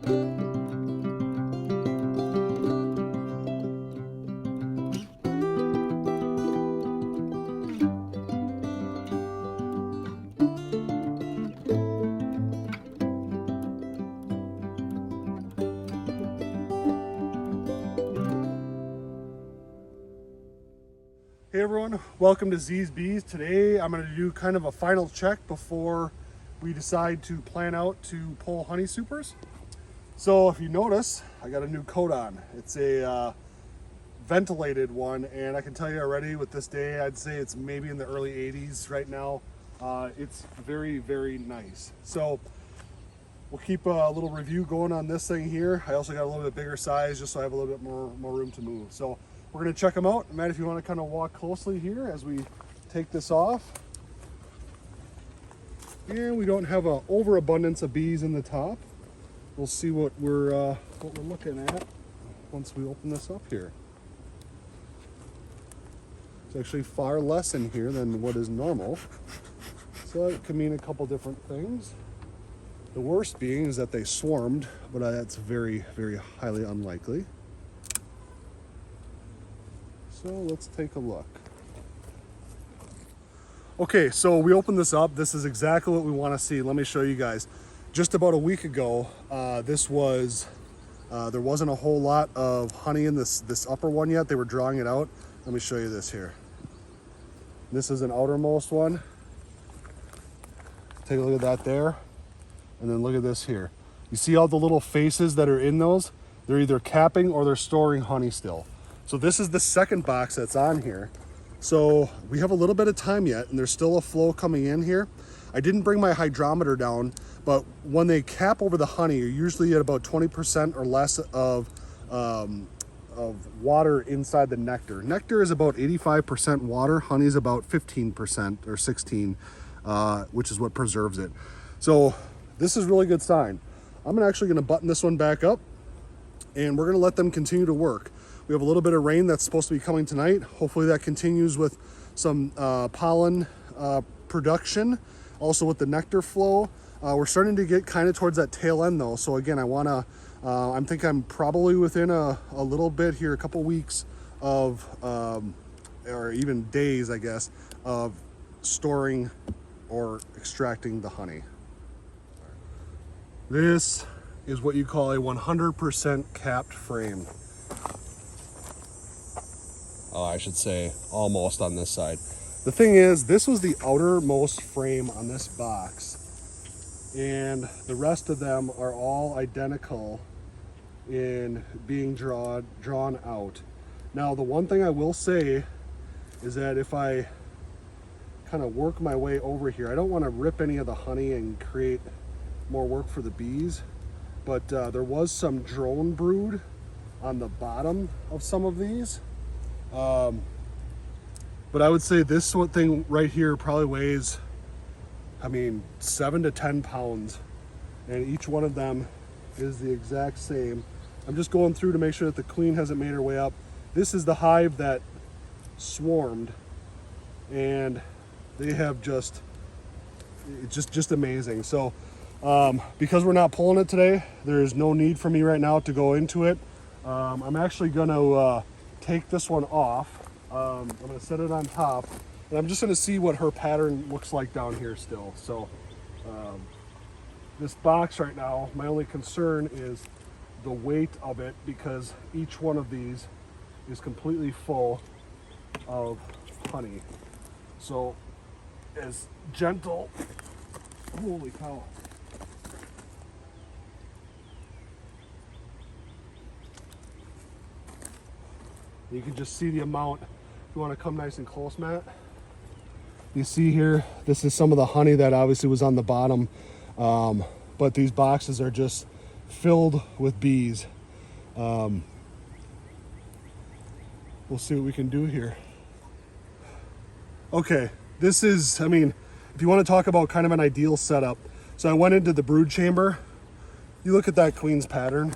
Hey everyone, welcome to Z's Bees. Today I'm going to do kind of a final check before we decide to plan out to pull honey supers. So if you notice, I got a new coat on. It's a ventilated one, and I can tell you already with this day, I'd say it's maybe in the early 80s right now. It's very, very nice. So we'll keep a little review going on this thing here. I also got a little bit bigger size just so I have a little bit more room to move. So we're going to check them out. Matt, if you want to kind of walk closely here as we take this off. And we don't have an overabundance of bees in the top. We'll see what we're looking at once we open this up here. It's actually far less in here than what is normal. So it could mean a couple different things. The worst being is that they swarmed, but that's very, very highly unlikely. So let's take a look. Okay, so we opened this up. This is exactly what we want to see. Let me show you guys. Just about a week ago, there wasn't a whole lot of honey in this upper one yet. They were drawing it out. Let me show you this here. This is an outermost one. Take a look at that there. And then look at this here. You see all the little faces that are in those? They're either capping or they're storing honey still. So this is the second box that's on here. So we have a little bit of time yet, and there's still a flow coming in here. I didn't bring my hydrometer down, but when they cap over the honey, you're usually at about 20% or less of water inside the nectar. Nectar is about 85% water. Honey is about 15% or 16, which is what preserves it. So this is a really good sign. I'm actually going to button this one back up, and we're going to let them continue to work. We have a little bit of rain that's supposed to be coming tonight. Hopefully that continues with some pollen production, also with the nectar flow. We're starting to get kind of towards that tail end though. So again, I think I'm probably within a little bit here, a couple weeks of, or even days, I guess, of storing or extracting the honey. This is what you call a 100% capped frame. Oh, I should say almost on this side. The thing is, this was the outermost frame on this box, and the rest of them are all identical in being drawn out. Now, the one thing I will say is that if I kind of work my way over here, I don't want to rip any of the honey and create more work for the bees, but there was some drone brood on the bottom of some of these. But I would say this thing right here probably weighs, 7 to 10 pounds, and each one of them is the exact same. I'm just going through to make sure that the queen hasn't made her way up. This is the hive that swarmed, and they have just amazing. So because we're not pulling it today, there is no need for me right now to go into it. I'm actually gonna take this one off. I'm going to set it on top, and I'm just going to see what her pattern looks like down here still. So this box right now, my only concern is the weight of it, because each one of these is completely full of honey. So as gentle, holy cow. You can just see the amount. If you want to come nice and close, Matt, you see here, this is some of the honey that obviously was on the bottom, but these boxes are just filled with bees. We'll see what we can do here. Okay, this is, if you want to talk about kind of an ideal setup. So I went into the brood chamber. You look at that queen's pattern.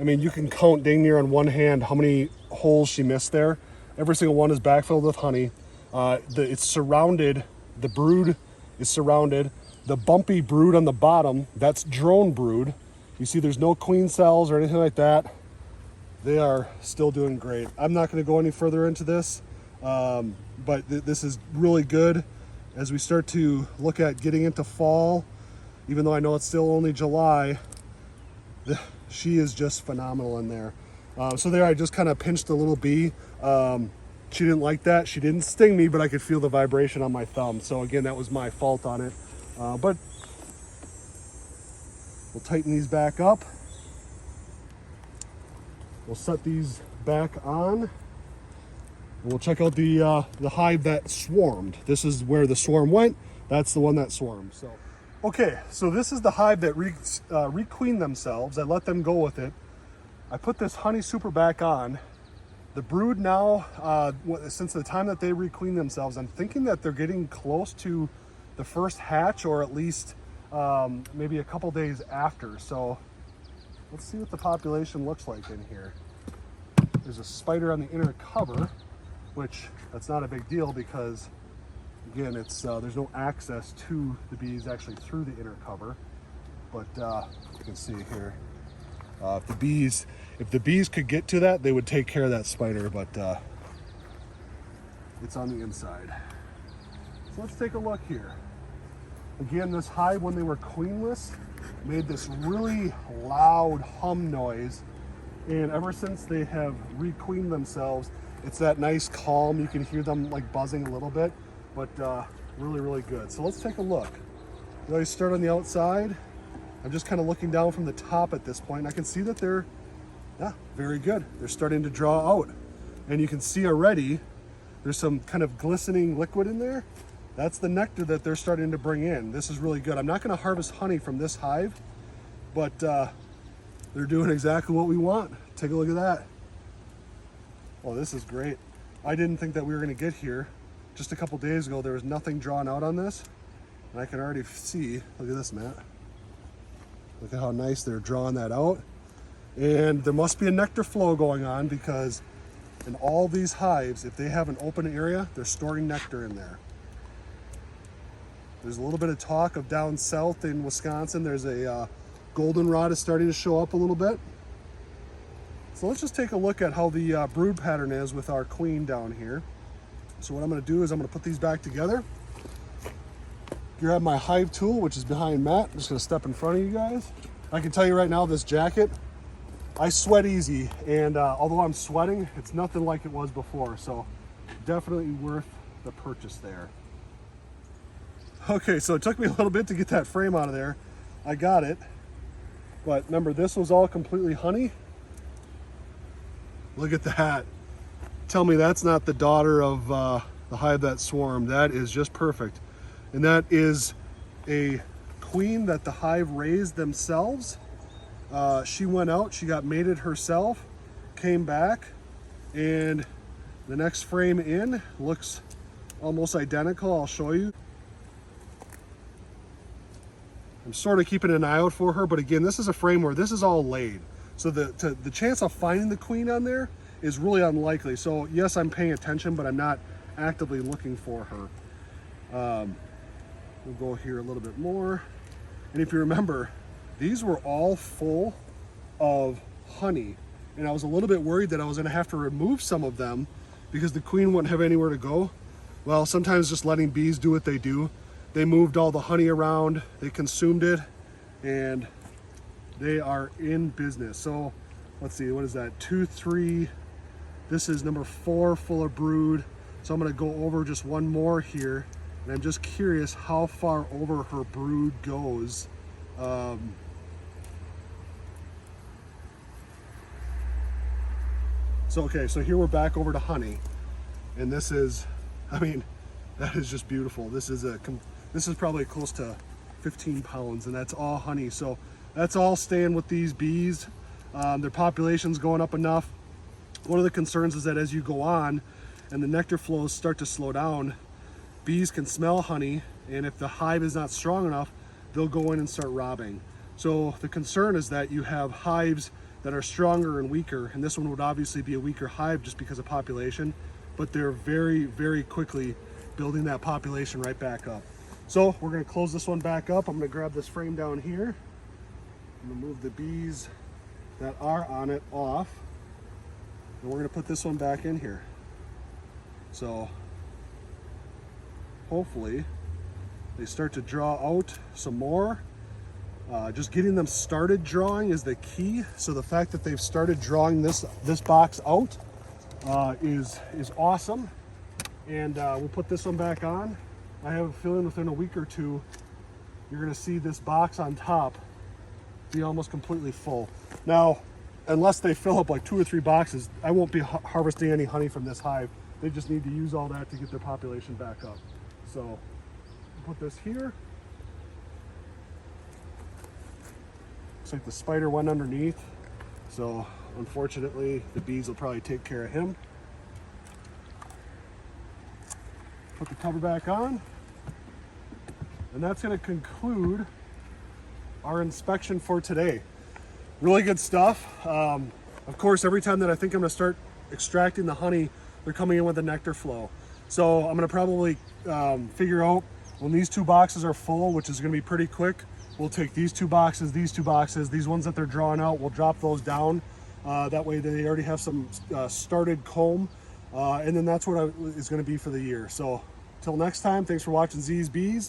You can count dang near on one hand how many holes she missed there. Every single one is backfilled with honey. It's surrounded, the brood is surrounded. The bumpy brood on the bottom, that's drone brood. You see there's no queen cells or anything like that. They are still doing great. I'm not going to go any further into this, but this is really good as we start to look at getting into fall. Even though I know it's still only July, she is just phenomenal in there. So there I just kind of pinched a little bee. She didn't like that. She didn't sting me, but I could feel the vibration on my thumb. So again, that was my fault on it. But we'll tighten these back up. We'll set these back on. And we'll check out the hive that swarmed. This is where the swarm went. That's the one that swarmed. So, okay, so this is the hive that requeened themselves. I let them go with it. I put this honey super back on. The brood now, since the time that they requeen themselves, I'm thinking that they're getting close to the first hatch, or at least maybe a couple days after. So let's see what the population looks like in here. There's a spider on the inner cover, which that's not a big deal because, again, it's there's no access to the bees actually through the inner cover. But you can see here, if the bees could get to that, they would take care of that spider, but it's on the inside. So let's take a look here. Again, this hive, when they were queenless, made this really loud hum noise, and ever since they have requeened themselves, it's that nice calm. You can hear them like buzzing a little bit, but really, really good. So let's take a look. We always start on the outside. I'm just kind of looking down from the top at this point, and I can see that they're, yeah, very good. They're starting to draw out, and you can see already there's some kind of glistening liquid in there. That's the nectar that they're starting to bring in. This is really good. I'm not going to harvest honey from this hive, but they're doing exactly what we want. Take a look at that. Oh, this is great. I didn't think that we were going to get here. Just a couple days ago, there was nothing drawn out on this, and I can already see, look at this, Matt. Look at how nice they're drawing that out. And there must be a nectar flow going on, because in all these hives, if they have an open area, they're storing nectar in there. There's a little bit of talk of down south in Wisconsin, there's a goldenrod is starting to show up a little bit. So let's just take a look at how the brood pattern is with our queen down here. So what I'm going to do is I'm going to put these back together. Grab my hive tool, which is behind Matt. I'm just going to step in front of you guys. I can tell you right now, this jacket, I sweat easy, and although I'm sweating, it's nothing like it was before, so definitely worth the purchase there. Okay, so it took me a little bit to get that frame out of there. I got it, but remember, this was all completely honey. Look at that. Tell me that's not the daughter of the hive that swarmed. That is just perfect. And that is a queen that the hive raised themselves. She went out, she got mated herself, came back, and the next frame in looks almost identical. I'll show you. I'm sort of keeping an eye out for her, but again, this is a frame where this is all laid. So the chance of finding the queen on there is really unlikely. So yes, I'm paying attention, but I'm not actively looking for her. We'll go here a little bit more. And if you remember, these were all full of honey. And I was a little bit worried that I was gonna have to remove some of them because the queen wouldn't have anywhere to go. Well, sometimes just letting bees do what they do. They moved all the honey around, they consumed it, and they are in business. So let's see, what is that? 2, 3, this is number 4 full of brood. So I'm gonna go over just one more here. And I'm just curious how far over her brood goes. So here we're back over to honey. And this is, I mean, that is just beautiful. This is probably close to 15 pounds, and that's all honey. So that's all staying with these bees. Their population's going up enough. One of the concerns is that as you go on and the nectar flows start to slow down, bees can smell honey, and if the hive is not strong enough, they'll go in and start robbing. So the concern is that you have hives that are stronger and weaker, and this one would obviously be a weaker hive just because of population, but they're very, very quickly building that population right back up. So we're gonna close this one back up. I'm gonna grab this frame down here. I'm gonna move the bees that are on it off, and we're gonna put this one back in here. So hopefully they start to draw out some more. Just getting them started drawing is the key. So the fact that they've started drawing this box out is awesome. And we'll put this one back on. I have a feeling within a week or two, you're gonna see this box on top be almost completely full. Now, unless they fill up like 2 or 3 boxes, I won't be harvesting any honey from this hive. They just need to use all that to get their population back up. So put this here. Looks like the spider went underneath. So unfortunately, the bees will probably take care of him. Put the cover back on. And that's gonna conclude our inspection for today. Really good stuff. Of course, every time that I think I'm gonna start extracting the honey, they're coming in with a nectar flow. So I'm gonna probably figure out when these 2 boxes are full, which is gonna be pretty quick, we'll take these 2 boxes, these ones that they're drawing out, we'll drop those down. That way they already have some started comb. And then that's what is gonna be for the year. So till next time, thanks for watching Z's Bees.